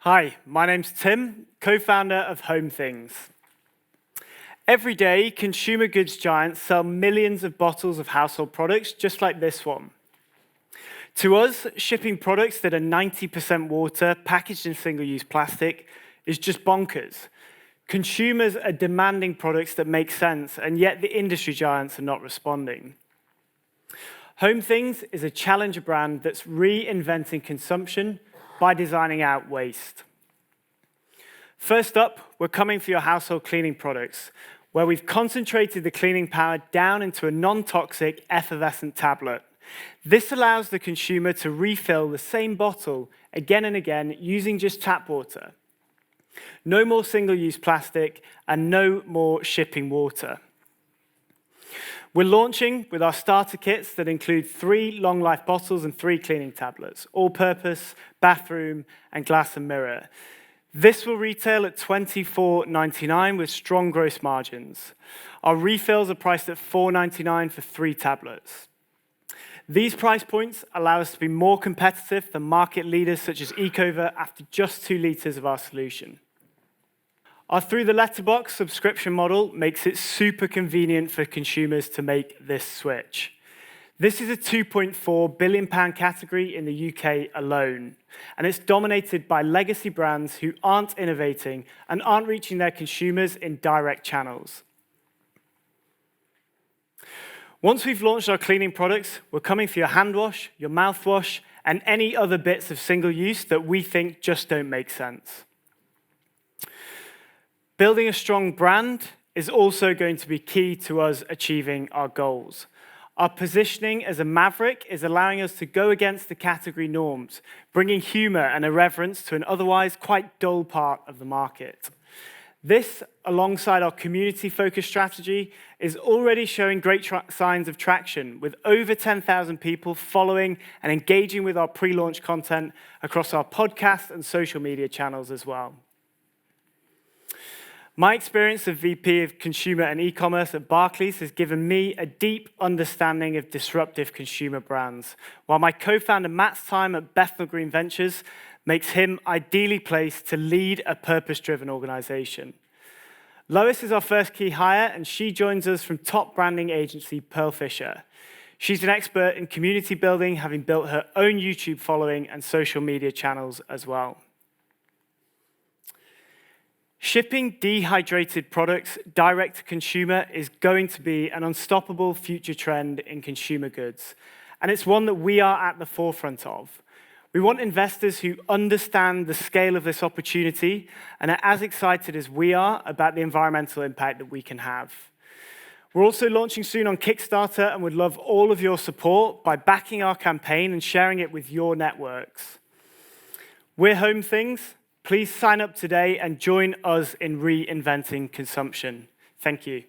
Hi, my name's Tim, co-founder of Homethings. Every day, consumer goods giants sell millions of bottles of household products just like this one. To us, shipping products that are 90% water, packaged in single-use plastic, is just bonkers. Consumers are demanding products that make sense, and yet the industry giants are not responding. Homethings is a challenger brand that's reinventing consumption by designing out waste. First up, we're coming for your household cleaning products, where we've concentrated the cleaning power down into a non-toxic effervescent tablet. This allows the consumer to refill the same bottle again and again using just tap water. No more single-use plastic and no more shipping water. We're launching with our starter kits that include 3 long-life bottles and 3 cleaning tablets, all-purpose, bathroom, and glass and mirror. This will retail at $24.99 with strong gross margins. Our refills are priced at $4.99 for 3 tablets. These price points allow us to be more competitive than market leaders such as Ecover after just 2 liters of our solution. Our Through the Letterbox subscription model makes it super convenient for consumers to make this switch. This is a £2.4 billion category in the UK alone, and it's dominated by legacy brands who aren't innovating and aren't reaching their consumers in direct channels. Once we've launched our cleaning products, we're coming for your hand wash, your mouthwash, and any other bits of single use that we think just don't make sense. Building a strong brand is also going to be key to us achieving our goals. Our positioning as a maverick is allowing us to go against the category norms, bringing humor and irreverence to an otherwise quite dull part of the market. This, alongside our community-focused strategy, is already showing great signs of traction, with over 10,000 people following and engaging with our pre-launch content across our podcast and social media channels as well. My experience of VP of Consumer and E-commerce at Barclays has given me a deep understanding of disruptive consumer brands, while my co-founder Matt's time at Bethnal Green Ventures makes him ideally placed to lead a purpose-driven organization. Lois is our first key hire, and she joins us from top branding agency Pearl Fisher. She's an expert in community building, having built her own YouTube following and social media channels as well. Shipping dehydrated products direct to consumer is going to be an unstoppable future trend in consumer goods, and it's one that we are at the forefront of. We want investors who understand the scale of this opportunity and are as excited as we are about the environmental impact that we can have. We're also launching soon on Kickstarter and would love all of your support by backing our campaign and sharing it with your networks. We're Homethings. Please sign up today and join us in reinventing consumption. Thank you.